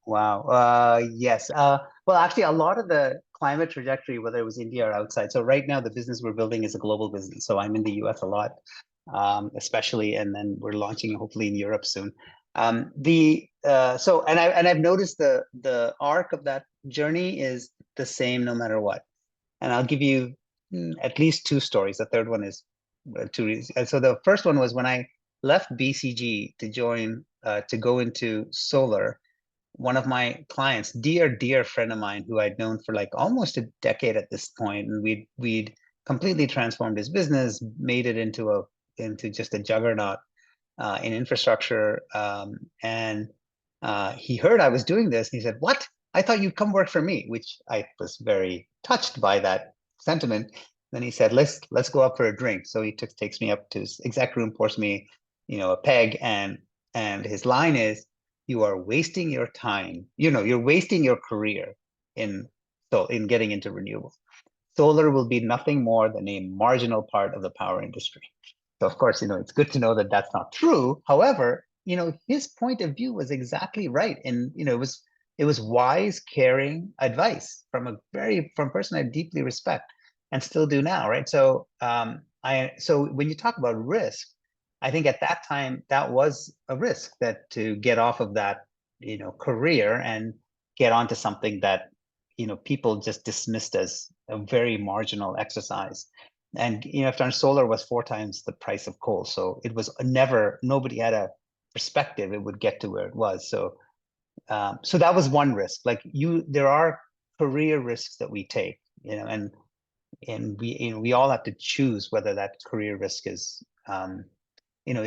Wow. Yes. Well, actually, a lot of the climate trajectory, whether it was India or outside. So right now, the business we're building is a global business. So I'm in the US a lot, especially, and then we're launching hopefully in Europe soon. I've noticed the arc of that journey is the same no matter what. And I'll give you at least two stories. The third one is two reasons. So the first one was when I left BCG to go into solar. One of my clients, dear friend of mine, who I'd known for like almost a decade at this point, and we'd completely transformed his business, made it into just a juggernaut in infrastructure. He heard I was doing this, and he said, "What? I thought you'd come work for me," which I was very touched by that sentiment. Then he said, "Let's go up for a drink." So he takes me up to his exec room, pours me, a peg, and his line is, "You are wasting your time. You're wasting your career in getting into renewables. Solar will be nothing more than a marginal part of the power industry." So of course, it's good to know that that's not true. However, his point of view was exactly right, and it was wise, caring advice from a person I deeply respect and still do now, right? So so when you talk about risk, I think at that time that was a risk, that to get off of that career and get onto something that people just dismissed as a very marginal exercise. And solar was 4 times the price of coal, so it was nobody had a perspective it would get to where it was. So so that was one risk. Like there are career risks that we take, and we all have to choose whether that career risk is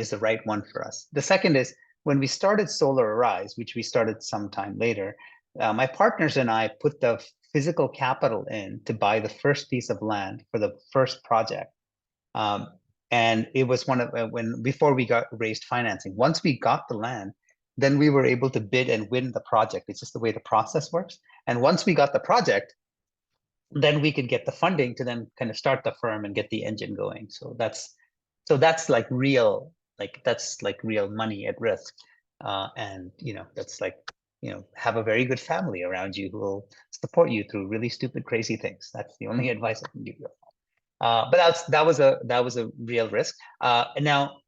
is the right one for us. The second is when we started Solar Arise, which we started sometime later, my partners and I put the physical capital in to buy the first piece of land for the first project. And it was before we raised financing. Once we got the land, then we were able to bid and win the project. It's just the way the process works. And once we got the project, then we could get the funding to then kind of start the firm and get the engine going. So that's like real, that's like real money at risk. And that's like, have a very good family around you who will support you through really stupid, crazy things. That's the only advice I can give you. But that was a real risk. And now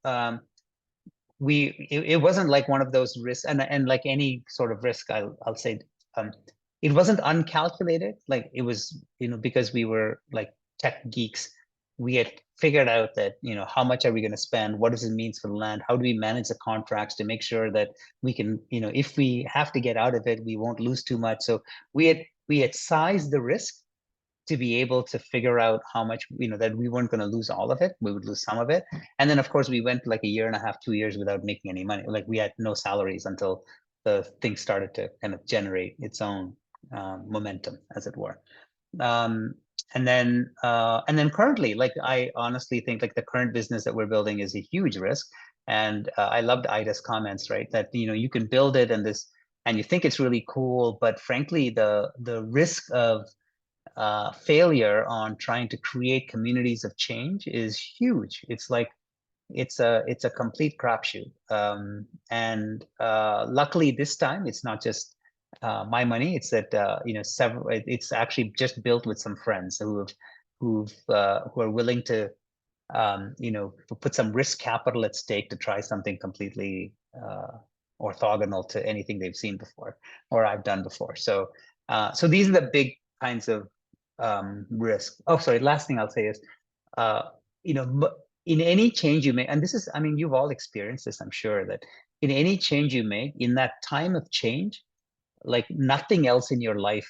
it wasn't like one of those risks, and like any sort of risk, I'll say, it wasn't uncalculated. Like it was, because we were like tech geeks, we had figured out that, how much are we going to spend? What does it mean for the land? How do we manage the contracts to make sure that we can, if we have to get out of it, we won't lose too much. So we had sized the risk to be able to figure out how much, that we weren't going to lose all of it. We would lose some of it. And then of course we went like 1.5 years, 2 years without making any money. Like we had no salaries until the thing started to kind of generate its own momentum, as it were. And then currently, like, I honestly think like the current business that we're building is a huge risk. And I loved Ida's comments, right? That, you can build it and you think it's really cool, but frankly, the risk of failure on trying to create communities of change is huge. It's like, it's a complete crapshoot. And luckily this time, it's not just my money. It's that it's actually just built with some friends who are willing to put some risk capital at stake to try something completely orthogonal to anything they've seen before or I've done before. So these are the big kinds of risk. Oh, sorry. Last thing I'll say is, in any change you make, and this is, I mean, you've all experienced this, I'm sure, that in any change you make, in that time of change, like nothing else in your life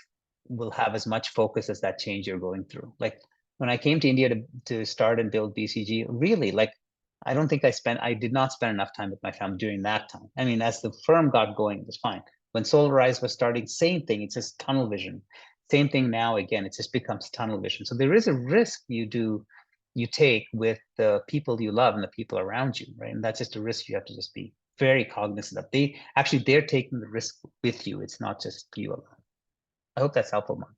will have as much focus as that change you're going through. Like when I came to India to start and build BCG, really, like, I don't think I did not spend enough time with my family during that time. I mean, as the firm got going, it was fine. When Solarize was starting, same thing, it's just tunnel vision. Same thing now, again, it just becomes tunnel vision. So there is a risk you take with the people you love and the people around you, right? And that's just a risk you have to just be very cognizant of. They're taking the risk with you. It's not just you alone. I hope that's helpful, Mark.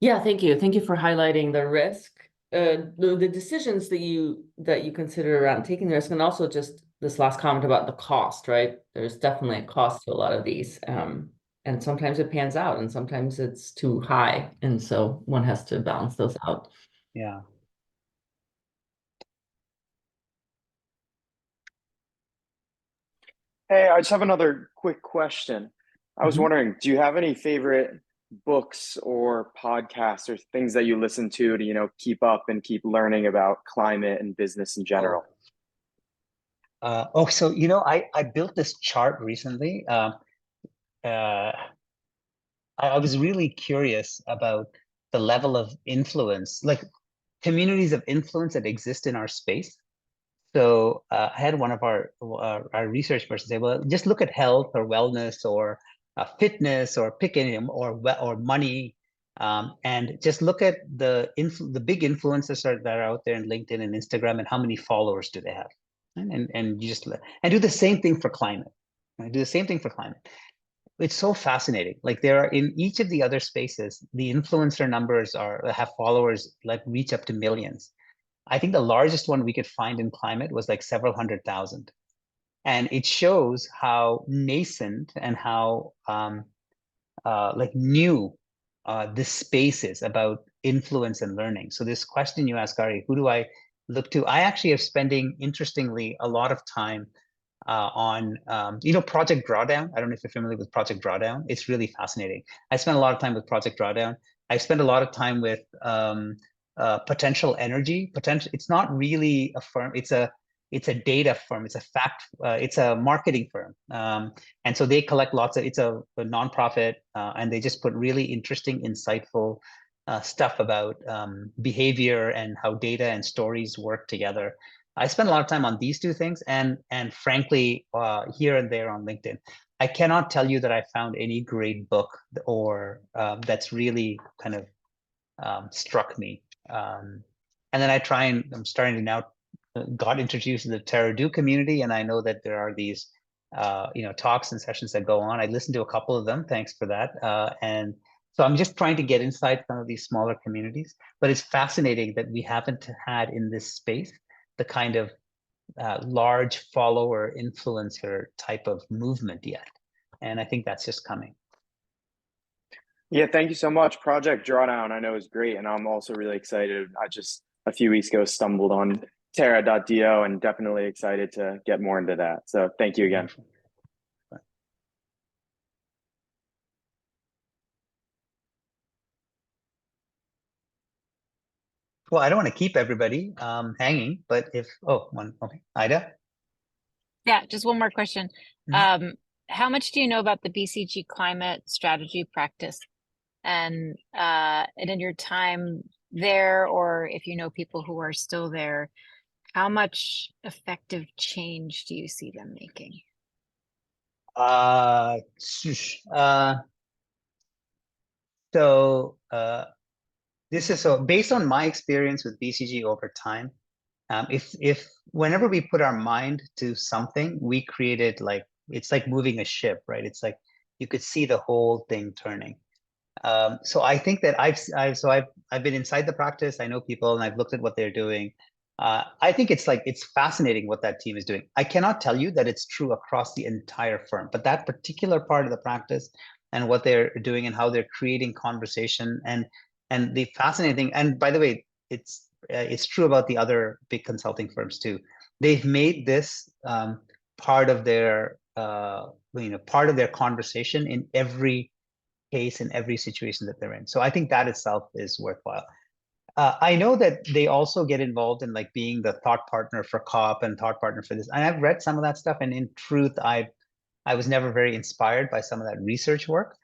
Yeah, thank you. Thank you for highlighting the risk, the decisions that you consider around taking the risk, and also just this last comment about the cost, right? There's definitely a cost to a lot of these. And sometimes it pans out and sometimes it's too high. And so one has to balance those out. Yeah. Hey, I just have another quick question. I was wondering, do you have any favorite books or podcasts or things that you listen to, keep up and keep learning about climate and business in general? So, I built this chart recently. I was really curious about the level of influence, like communities of influence that exist in our space. So I had one of our research persons say, well, just look at health or wellness or fitness or pick any or money, and just look at the big influencers that are out there in LinkedIn and Instagram, and how many followers do they have, and you just do the same thing for climate. Right? Do the same thing for climate. It's so fascinating. Like there are in each of the other spaces, the influencer numbers have followers like reach up to millions. I think the largest one we could find in climate was like several 100,000. And it shows how nascent and how like new this space is about influence and learning. So this question you ask, Ari, who do I look to? I actually am spending, interestingly, a lot of time on Project Drawdown. I don't know if you're familiar with Project Drawdown. It's really fascinating. I spent a lot of time with Project Drawdown. I spent a lot of time with Potential Energy. It's not really a firm. It's a data firm. It's a marketing firm. And so they collect it's a nonprofit, and they just put really interesting, insightful stuff about behavior and how data and stories work together. I spend a lot of time on these two things, and frankly, here and there on LinkedIn. I cannot tell you that I found any great book or that's really kind of struck me. And then I'm starting to now got introduced to the Terra-Do community, and I know that there are these talks and sessions that go on. I listened to a couple of them. Thanks for that. And so I'm just trying to get inside some of these smaller communities. But it's fascinating that we haven't had in this space the kind of large follower influencer type of movement yet. And I think that's just coming. Yeah, thank you so much. Project Drawdown, I know, is great. And I'm also really excited. I just a few weeks ago stumbled on Terra.do and definitely excited to get more into that. So thank you again. Well, I don't want to keep everybody hanging, but okay, Ida? Yeah, just one more question. How much do you know about the BCG climate strategy practice? And in your time there, or if you know people who are still there, how much effective change do you see them making? This is based on my experience with BCG over time. If whenever we put our mind to something, we create it it's like moving a ship, right? It's like you could see the whole thing turning. So I think that I've been inside the practice. I know people, and I've looked at what they're doing. I think it's fascinating what that team is doing. I cannot tell you that it's true across the entire firm, but that particular part of the practice and what they're doing and how they're creating conversation and the fascinating thing. And by the way, it's it's true about the other big consulting firms too. They've made this part of their part of their conversation in every case, in every situation that they're in. So I think that itself is worthwhile. I know that they also get involved in like being the thought partner for COP and thought partner for this. And I've read some of that stuff, and in truth, I was never very inspired by some of that research work.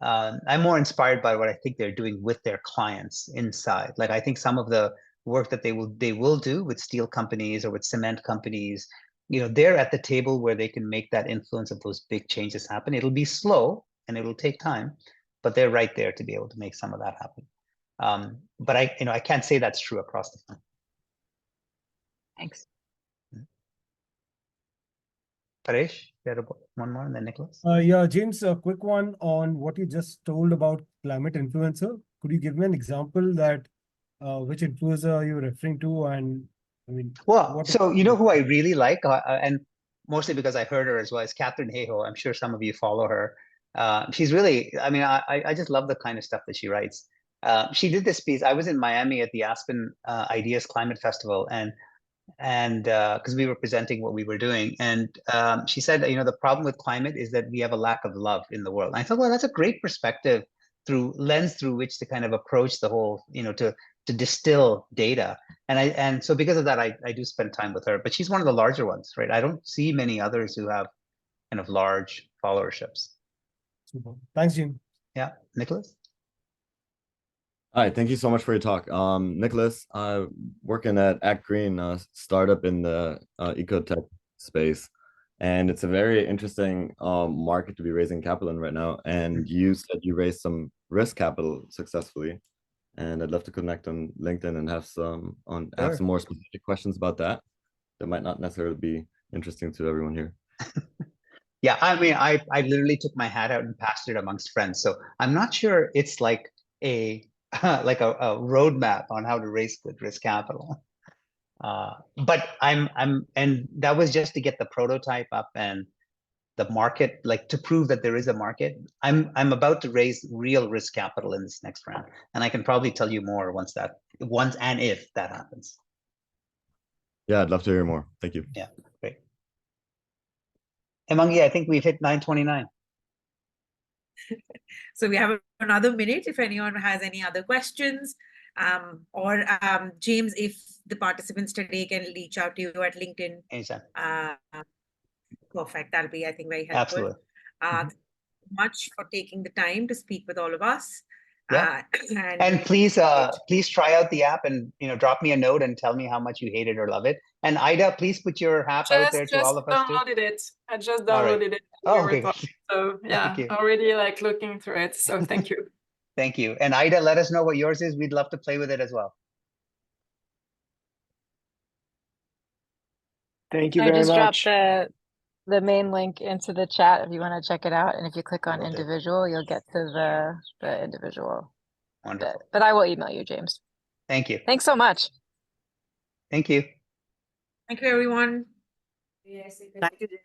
I'm more inspired by what I think they're doing with their clients inside. Like I think some of the work that they will do with steel companies or with cement companies, they're at the table where they can make that influence of those big changes happen. It'll be slow and it'll take time, but they're right there to be able to make some of that happen. But I can't say that's true across the firm. Thanks. Paresh, you had one more, and then Nicholas. Yeah, James, a quick one on what you just told about climate influencer. Could you give me an example that which influencer you're referring to? And I mean, well, so who I really like, and mostly because I heard her as well, is Catherine Hayhoe. I'm sure some of you follow her. She's really, I mean, I just love the kind of stuff that she writes. She did this piece. I was in Miami at the Aspen Ideas Climate Festival, and because we were presenting what we were doing, and she said, the problem with climate is that we have a lack of love in the world. And I thought, well, that's a great perspective through which to kind of approach the whole, to distill data. And so because of that, I do spend time with her, but she's one of the larger ones, right? I don't see many others who have kind of large followerships. Super. Thanks, Jim. Yeah, Nicholas. Hi, thank you so much for your talk. Nicholas, I'm working at Act Green, a startup in the ecotech space, and it's a very interesting market to be raising capital in right now. And you said you raised some risk capital successfully, and I'd love to connect on LinkedIn and have some more specific questions about that. That might not necessarily be interesting to everyone here. Yeah, I mean, I literally took my hat out and passed it amongst friends. So I'm not sure it's like a roadmap on how to raise good risk capital. But and that was just to get the prototype up and the market, like to prove that there is a market. I'm about to raise real risk capital in this next round, and I can probably tell you more once and if that happens. Yeah, I'd love to hear more. Thank you. Yeah, great. Emangi, I think we've hit 9:29. So we have another minute if anyone has any other questions. Or James, if the participants today can reach out to you at LinkedIn. Anytime. Perfect. That'll be, I think, very helpful. Absolutely. Thank you much for taking the time to speak with all of us. Yeah. And please try out the app and drop me a note and tell me how much you hate it or love it. And Ida, please put your app out there to all of us too. I just downloaded it. Oh, okay. So yeah, already like looking through it. So thank you. Thank you. And Ida, let us know what yours is. We'd love to play with it as well. Thank you very much. I just dropped the main link into the chat if you want to check it out. And if you click on individual, you'll get to the individual. Wonderful. But I will email you, James. Thank you. Thanks so much. Thank you. Thank you, everyone. Yes, thank you, James.